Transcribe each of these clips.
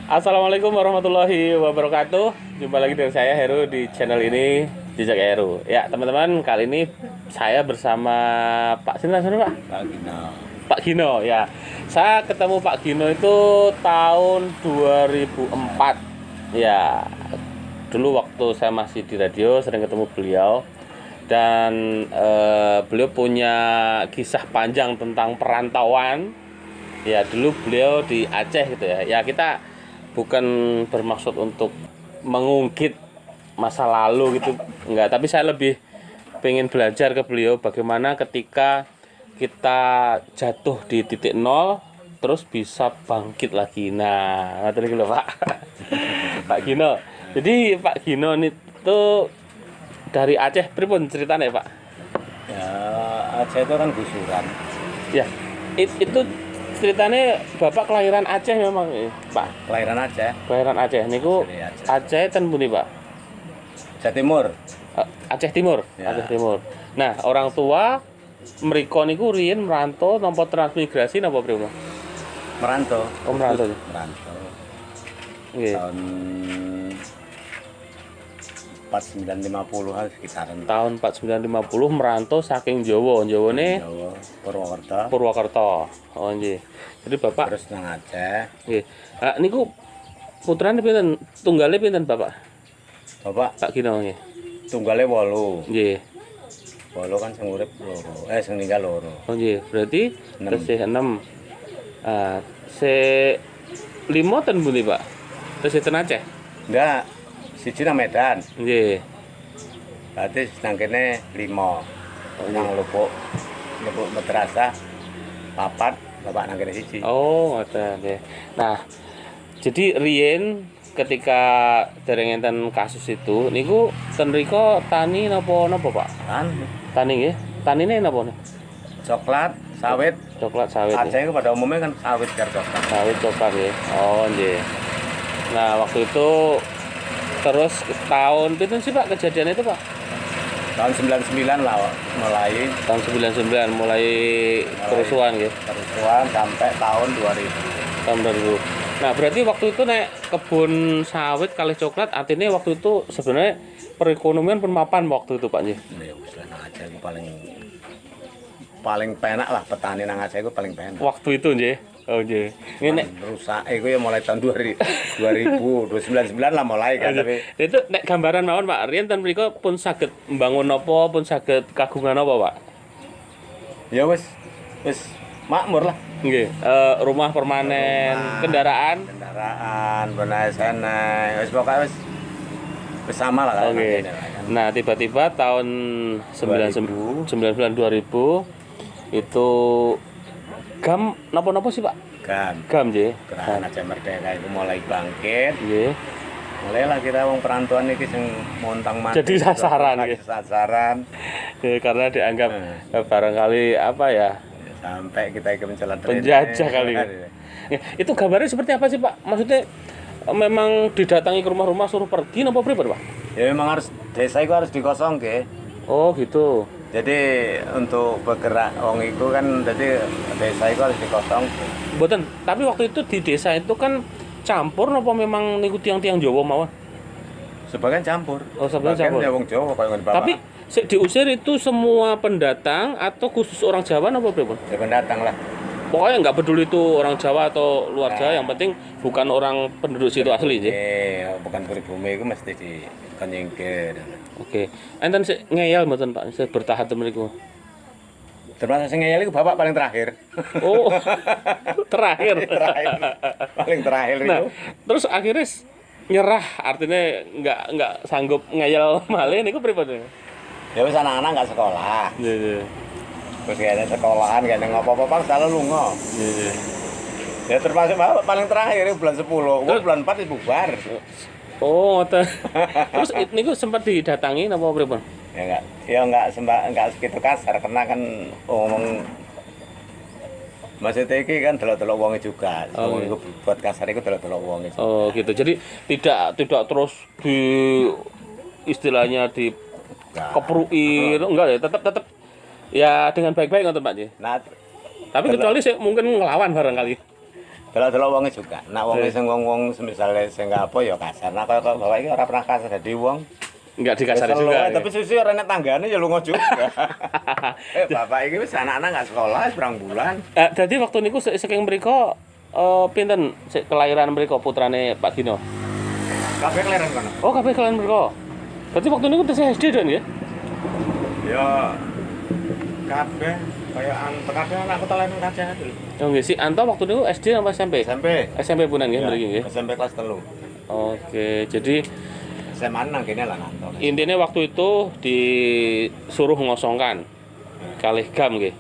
Assalamualaikum warahmatullahi wabarakatuh. Jumpa lagi dengan saya Heru di channel ini, Jejak Heru. Ya teman-teman, kali ini saya bersama Pak Sinta, Pak? Pak Gino. Pak Gino ya. Saya ketemu Pak Gino itu tahun 2004. Ya, dulu waktu saya masih di radio sering ketemu beliau. Dan beliau punya kisah panjang tentang perantauan. Ya, dulu beliau di Aceh gitu ya. Ya, kita bukan bermaksud untuk mengungkit masa lalu gitu, enggak. Tapi saya lebih pengen belajar ke beliau bagaimana ketika kita jatuh di titik nol terus bisa bangkit lagi. Nah, ngerti lho Pak. Pak Gino. Jadi Pak Gino itu dari Aceh, pripun ceritanya Pak? Ya, Aceh itu kan gusuran. Ya, itu ceritanya Bapak kelahiran Aceh memang, Pak? Kelahiran Aceh. Kelahiran Aceh. Niku Dari Aceh. Aceh ten pundi, Pak? Aceh Timur. Aceh Timur. Ya. Aceh Timur. Nah, orang tua mriko niku riyen merantau nampa transmigrasi napa pripun? Merantau. Oh, merantau. Merantau. Nggih. Tahun 4950-an sekitaran. Tahun 4950 merantau saking Jawa. Jawane Jawa, Purwokerto. Purwokerto. Oh, nggih. Jadi Bapak Terus nang Aceh. nggih. Niku putrane pinten? Tunggale pinten, Bapak? Bapak Pak Gino nggih. tunggale 8. Nggih. 8 kan sing urip loro. Sing ninggal loro. Oh nggih, berarti Enam. tesih 6. Se 5 ten pundi, Pak? Tesih ten Aceh. Enggak, siji nang Medan. Nggih. Berarti nang kene 5. Nang Lubuk Madrasah 4, Bapak nang kene siji. Oh, ngoten nggih. Nah, jadi riyen ketika dereng enten kasus itu niku ten mriko tani napa Pak? Kan Tani nggih. Tanine napa nih? coklat, sawit. Coklat sawit. Aceh itu pada umumnya kan sawit karo coklat. Sawit coklat ya. Oh, nggih. Nah, waktu itu terus tahun pinten sih Pak kejadian itu, Pak? Tahun 99 lah mulai Tahun 99 mulai kerusuhan gitu. kerusuhan sampai tahun 2000. Tahun 2000. Nah, berarti waktu itu nek kebun sawit kali coklat artinya waktu itu sebenarnya perekonomian pun mapan waktu itu Pak nggih. Ya wis lah nang Aceh itu paling penak lah, petani nang Aceh itu paling penak. Waktu itu nggih. Oh nggih. Ini nek Rusak itu ya mulai tahun 2099 lah mulai kan, tapi itu nek gambaran mawon Pak, riyen ten mriku pun saged mbangun apa, pun saged kagungan apa, Pak? ya wis makmur lah. Nggih, rumah permanen, kendaraan. Benar sana, wis pokoknya wis sama lah kan. Oke. Nah, tiba-tiba tahun 99 2000 itu GAM napa-napa sih, Pak? Kan GAM nggih. Gerakan Aceh Merdeka itu mulai bangkit. Nggih. Mulailah kita wong perantauan iki sing montang-manting Jadi sasaran nggih. sasaran Karena dianggap barangkali apa ya? sampai kita ke mencelat Penjajah kali ya. Itu gambarnya seperti apa sih, Pak? Maksudnya memang didatangi ke rumah-rumah suruh pergi napa pripun, Pak? Ya memang harus desa itu harus dikosong ke. Oh, gitu. Jadi untuk bergerak wong itu kan jadi desa itu harus dikosong. Mboten, tapi waktu itu di desa itu kan campur napa memang niku tiang-tiang Jawa mawon? Sebagian campur. Oh, sebagian campur. ya wong Jawa kaya ngene Bapak. Tapi sik diusir itu semua pendatang atau khusus orang Jawa napa pripun? ya pendatang lah. Pokoknya nggak peduli itu orang Jawa atau luar Jawa, yang penting bukan orang penduduk situ asli sih. Bukan pribumi itu mesti dikenyingkir. Oke. Enten sik ngeyel mboten Pak, sik bertahan temen niku. Termasuk sing ngeyel itu Bapak paling terakhir. Oh. Terakhir. Paling terakhir Nah, itu. terus akhirnya nyerah, artinya nggak sanggup ngeyel malih niku pripun? Ya wis anak-anak enggak sekolah. Iya. Terus kayaknya sekolahan, kayaknya ngopo-ngopo selalu lungo. Iya. Ya termasuk Bapak paling terakhir bulan 10. Terus- Bulan 4 itu bubar. Oh, ngoten. Terus niku sempat didatangi napa pripun? Enggak segitu kasar karena kan ngomong maksudnya iki kan delok-delok wonge juga. Oh, Wong iku buat kasar iku delok-delok wonge. Oh, gitu. Jadi tidak terus di istilahnya di kepruin, enggak ya, tetap ya dengan baik-baik ngoten Pak nggih. Nah, Tapi kecuali sih mungkin ngelawan barangkali. delok-delok wonge juga. Nek wonge sing wong-wong semisale sing gak apa ya kasar. Nah kaya bapak iki ora pernah kasar dadi wong. Enggak dikasari juga. Tapi sisi ora nek tanggane ya lunga juga. Bapak iki wis anak-anak gak sekolah wis berang bulan. Dadi waktu niku saking mriko pinten kelahiran mriko putrane Pak Gino? Kabeh kelahiran kono. Oh, kabeh kelahiran mriko. Berarti waktu niku tesih SD don ya? Ya kabeh kaya kabeh anakku kelahiran kabeh dulu. Oh nggih, si Anto waktu niku SD apa SMP? SMP. SMP punan nggih mriki nggih. SMP kelas 3. Oke, jadi SMA nang kene lah Nanto. intinya waktu itu disuruh ngosongkan kalih gam nggih.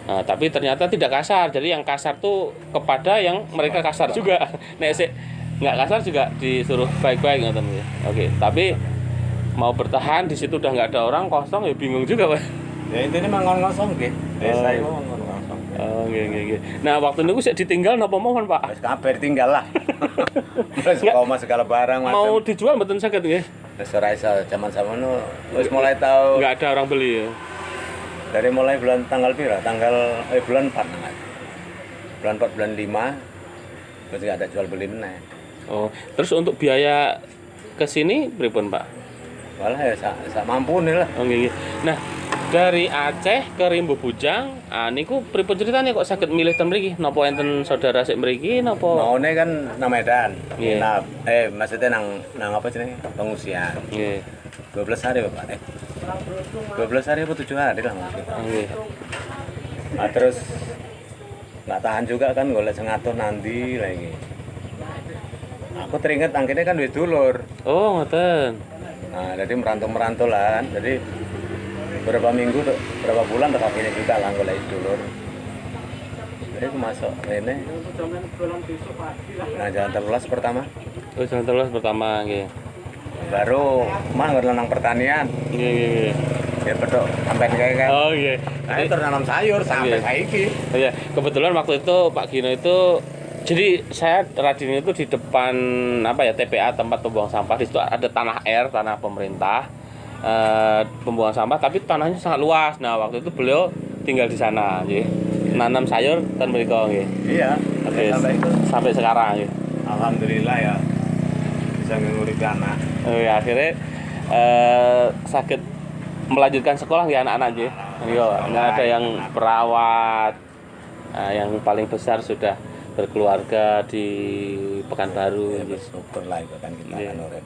Nah, tapi ternyata tidak kasar. Jadi yang kasar tuh kepada yang mereka kasar juga. Nek sik nggak kasar juga disuruh baik-baik ngoten nggih. Oke, tapi mau bertahan di situ udah nggak ada orang kosong ya bingung juga, Pak. Ya intinya mangon ngosong nggih. Desa iku mangon ngosong. Oh, nggih. Nah, waktu niku sik ditinggal napa mawon, Pak? Wis kabeh ditinggal lah. Wis koma segala barang macam. Mau dijual mboten saged nggih? Wis ora iso jaman samono wis mulai tahu Nggak ada orang beli ya. dari mulai bulan tanggal pira? Bulan 4 nang. Bulan 4 bulan 5 wis enggak ada jual beli meneh. Oh, terus untuk biaya ke sini pripun, Pak? Walah ya sak mampune lah. Oh, nggih. Nah, dari Aceh ke Rimbo Bujang, niku pripun ceritanya kok saged milih ten mriki? Napa enten saudara sik mriki napa? Maune kan nang Medan. Iya. Nah, maksudnya nang apa jenenge? Pengungsian. Nggih. 12 hari Bapak. 12 hari apa 7 hari lah mungkin. Nggih. Nah, terus nggak tahan juga kan golek sing ngatur nanti lagi. Aku teringat angkene kan wis dulur. Oh, ngoten. Nah, jadi merantau lah kan. Jadi berapa minggu, berapa bulan tak akhirnya juga lah golek dulur. Jadi aku masuk ini. Nah, jalan terluas pertama. Oh, jalan terus pertama nggih. Baru mah nang pertanian. Nggih. Ya pedok sampai kayak Oh, nggih. Nah, itu nanam sayur sampai Iya. saiki. Oh, iya, kebetulan waktu itu Pak Gino itu jadi saya rajin itu di depan apa ya TPA tempat pembuangan sampah. Di situ ada tanah air, tanah pemerintah pembuangan sampah, tapi tanahnya sangat luas. Nah, waktu itu beliau tinggal di sana nggih. Nanam sayur dan mriko nggih. Iya. Oke, Sampai itu. sampai sekarang nggih. Alhamdulillah ya bisa nguripi anak. Oh, ya, akhirnya sakit melanjutkan sekolah ya anak-anak nggih. Iya, nggak ada yang perawat. Nah, yang paling besar sudah berkeluarga di Pekanbaru. Ya bersyukur lah itu kan kita Iya. kan urip.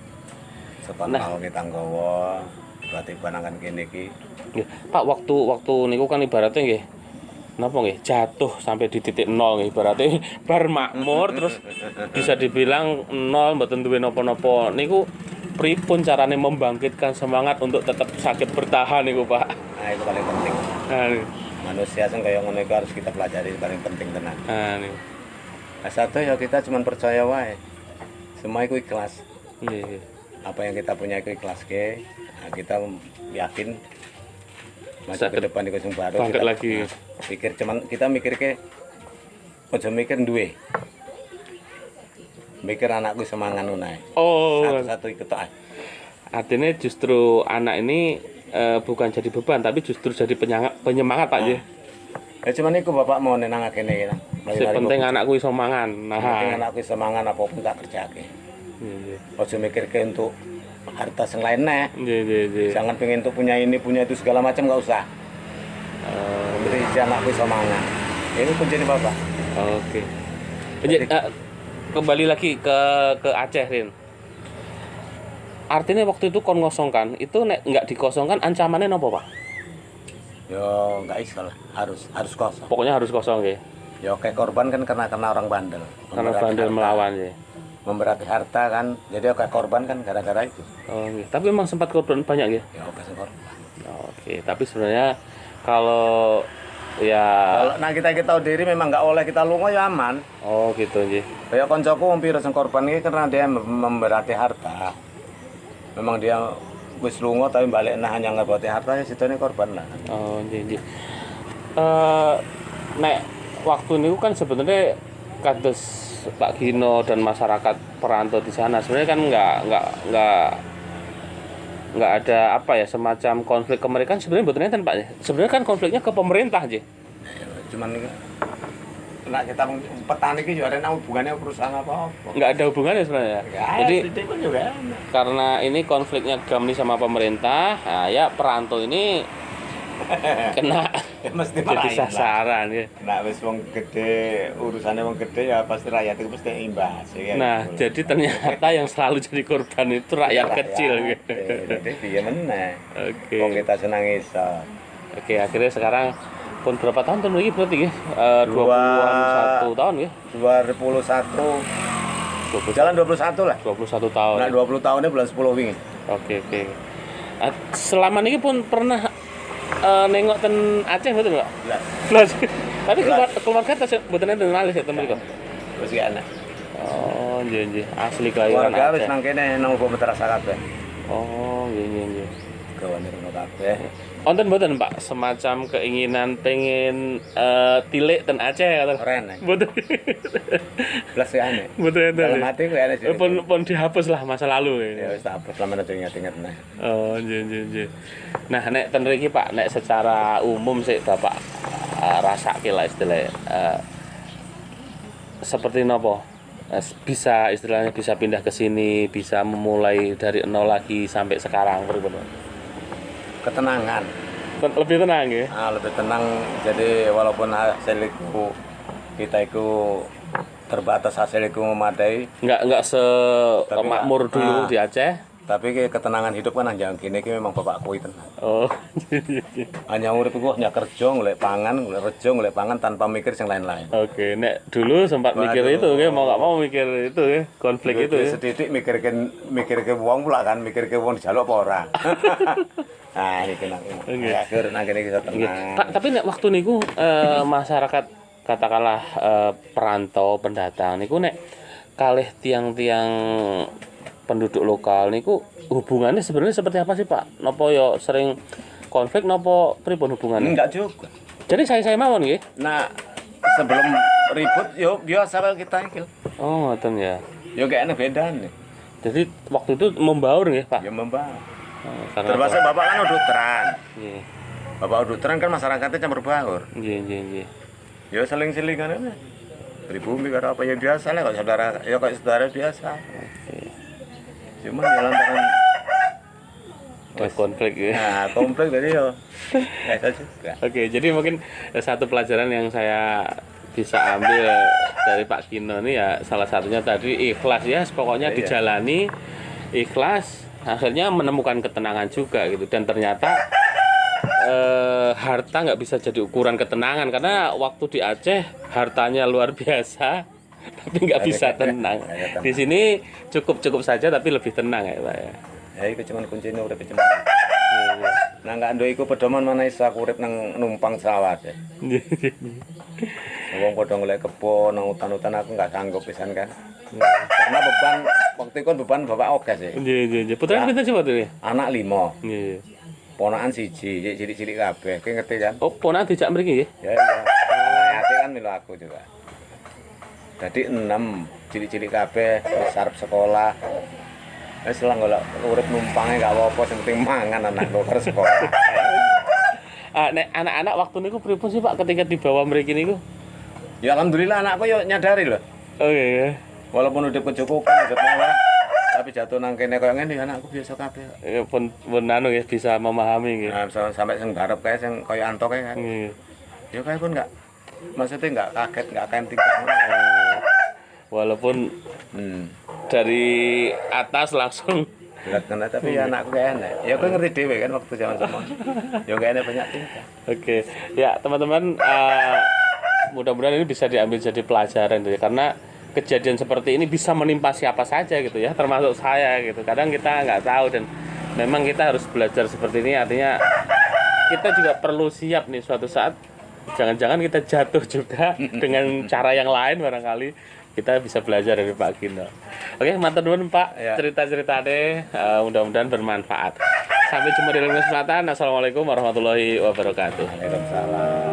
Sepon Nah. mau kita nggawa tiba-tiba nang kene iki. Nggih, Pak, waktu niku kan ibaratnya nggih napa nggih jatuh sampai di titik nol nggih ibaratnya bar makmur terus bisa dibilang nol mboten duwe napa-napa. Niku pripun carane membangkitkan semangat untuk tetap sakit bertahan niku, Pak? Nah, itu paling penting. Nah, Manusia sing kaya ngono iku harus kita pelajari, paling penting tenan. niku. Nah, satu ya kita cuma percaya wae. Semua itu ikhlas. Nggih. Apa yang kita punya itu ikhlas ke. Nah, kita yakin masa ke Sakit depan itu sing baru bangkit kita, lagi. Pikir cuman kita mikir ke aja mikir duwe. Mikir anakku semangat ngono. Oh, Satu-satu ikut tok. artinya justru anak ini bukan jadi beban tapi justru jadi penyemangat, Pak nggih. Ya cuman iku bapak mau nang kene. Sing penting anakku iso mangan. Nah, penting anakku semangat apapun tak kerjake. nggih. Aja mikir ke untuk harta sing lainnya. Nggih. Jangan pengen untuk punya ini, punya itu segala macam nggak usah. Yang penting si anakku semangat. Ini kunci bapak. Oke. Jadi kembali lagi ke Aceh, Rin. Artinya waktu itu kon ngosongkan, itu nek nggak dikosongkan ancamannya nopo, Pak? Yo nggak iso lah, harus kosong. Pokoknya harus kosong ya. Yo kayak korban kan karena orang bandel. Karena Memberati bandel harta. melawan ya. Memberati harta kan, jadi kayak korban kan gara-gara itu. Oh, nggih. Tapi memang sempat korban banyak ya. Ya kasih korban. Oke, tapi sebenarnya kalau ya Kalau kita tahu diri memang nggak oleh kita lunga ya aman. oh gitu nggih. Kayak koncoku umpir sing korban ini karena dia memberati harta. Memang dia wis lunga tapi balik nah hanya ngerbati harta ya situne korban lah. Oh, nggih. Nek waktu niku kan sebenarnya kados Pak Gino dan masyarakat perantau di sana sebenarnya kan nggak ada apa ya semacam konflik ke mereka sebenarnya betul enten Pak. Sebenarnya kan konfliknya ke pemerintah aja. Cuman Nek kita petani iki yo ana hubungannya perusahaan apa-apa. Nggak ada hubungannya sebenarnya. Jadi Jadi pun juga enak. karena ini konfliknya Gamni sama pemerintah, nah ya perantau ini kena Ya mesti jadi marahin lah. sasaran ya. Nah, wis wong gede, urusannya wong gede ya pasti rakyat itu pasti imbas ya. Nah, gitu. jadi ternyata yang selalu jadi korban itu rakyat kecil gitu. Jadi piye meneh. Oke. Wong kita senang iso. Oke, akhirnya sekarang pun berapa tahun lagi berarti ya? 21 tahun ya? 2021 jalan 21 lah. 21 tahun. Nah, 20 tahunnya bulan 10 wingi. Oke. Selama ini pun pernah nengok ten Aceh betul nggak? Lah, Belas. Tapi keluarga tas mboten enten malih ya temen kok. wis ki enak. Oh, nggih. Asli kelahiran Keluarga wis Aceh. nang kene nang Ugo Madrasah kabeh. Oh, nggih. Gawane rono kabeh. Wonten mboten Pak semacam keinginan pengen tilik ten Aceh atau Keren. mboten. Plus ya enak. Mboten enten. Dalam hati ku enak sih. Pun dihapus lah masa lalu Ya ya. wis tak hapus lah men ingat-ingat nah. Oh, nggih. Nah, nek ten mriki Pak, nek secara umum sih Bapak rasake lah istilah seperti nopo? Bisa istilahnya bisa pindah ke sini, bisa memulai dari nol lagi sampai sekarang berikutnya. Ketenangan. Lebih tenang ya. Lebih tenang, jadi walaupun hasil itu kita itu terbatas, hasil itu memadai, Nggak Tapi makmur nggak- dulu di Aceh. tapi ketenangan hidup kan yang gini ki memang bapakku itu tenang. Oh. Hanya urip iku hanya kerja golek pangan, golek rejo, golek pangan tanpa mikir yang lain-lain. Oke, nek dulu sempat mikir Waduh. itu ya, mau nggak mau mikir itu ya, konflik itu ya. Sedidik mikirke wong pula kan, mikirke wong dijaluk apa ora. Nah, iki nang. Oke. Ya, akhir nang kene bisa Oke. tenang. Pak, tapi nek waktu niku masyarakat katakanlah perantau pendatang niku nek kalih tiang-tiang penduduk lokal niku hubungannya sebenarnya seperti apa sih Pak? Nopo yo sering konflik nopo pripun hubungannya? Enggak juga. Jadi saya mawon nggih. Nah, sebelum ribut yo biasa kalau kita iki. Oh, ngoten ya. Yo kayaknya beda nih. Jadi waktu itu membaur nggih, Pak. Ya membah. Oh, karena Termasuk bapak kan udutran. Nggih. Bapak udutran kan masyarakatnya campur baur. Nggih. Ya seling-selingan aja. Pribumi karo apa ya biasa lah, kalau saudara ya kayak saudara biasa. Cuma ya lantaran Konflik ya. nah komplek tadi yo. Biasa juga. Oke, jadi mungkin satu pelajaran yang saya bisa ambil dari Pak Kino ini ya salah satunya tadi ikhlas ya, pokoknya Iya. dijalani ikhlas, akhirnya menemukan ketenangan juga gitu. Dan ternyata harta nggak bisa jadi ukuran ketenangan karena waktu di Aceh hartanya luar biasa, tapi nggak bisa tenang. Di sini cukup saja tapi lebih tenang ya Pak ya. Ya iku cuman kuncine urip cuman. Nah enggak nduk iku pedoman mana iso aku urip nang numpang sawah ya. Wong padha golek kebon nang hutan-hutan aku enggak sanggup pisan kan. Karena waktu itu beban bapak oke sih. Iya. Putranya pinter sih waktu ini. Anak 5, Iya. ponakan 1, cilik-cilik kabeh. Kowe ngerti kan? Oh, ponakan dijak mriki nggih. Ya iya. Ate kan milu aku juga. Jadi 6 cilik-cilik kabeh wis arep sekolah. Wis lah golek urip numpange gak apa-apa, sing penting mangan anak dokter sekolah. Nek anak-anak waktu niku pripun sih Pak ketika dibawa mriki niku? Ya alhamdulillah anakku yo nyadari loh. Oke. Walaupun udah kecukupan, udah mewah, tapi jatuh nang kene koyo ngene anakku biasa kabeh. Ya pun anu ya bisa memahami gitu. Nah, sampai sing garep kae sing koyo antok kae kan. Iya. Ya kae pun enggak maksudnya enggak kaget, enggak kenting kan. Walaupun dari atas langsung Berat kan tapi ya anakku kayak enak. Ya kowe ngerti dhewe kan waktu zaman semua. Ya kayak enak banyak tingkah. Oke, ya teman-teman, mudah-mudahan ini bisa diambil jadi pelajaran gitu ya, karena kejadian seperti ini bisa menimpa siapa saja gitu ya, termasuk saya gitu. Kadang kita nggak tahu dan memang kita harus belajar seperti ini. Artinya kita juga perlu siap nih suatu saat jangan-jangan kita jatuh juga dengan cara yang lain barangkali. Kita bisa belajar dari Pak Kino. Oke, matur nuwun Pak, Ya. cerita-ceritanya mudah-mudahan bermanfaat. Sampai jumpa di lain kesempatan. Assalamualaikum warahmatullahi wabarakatuh. Waalaikumsalam.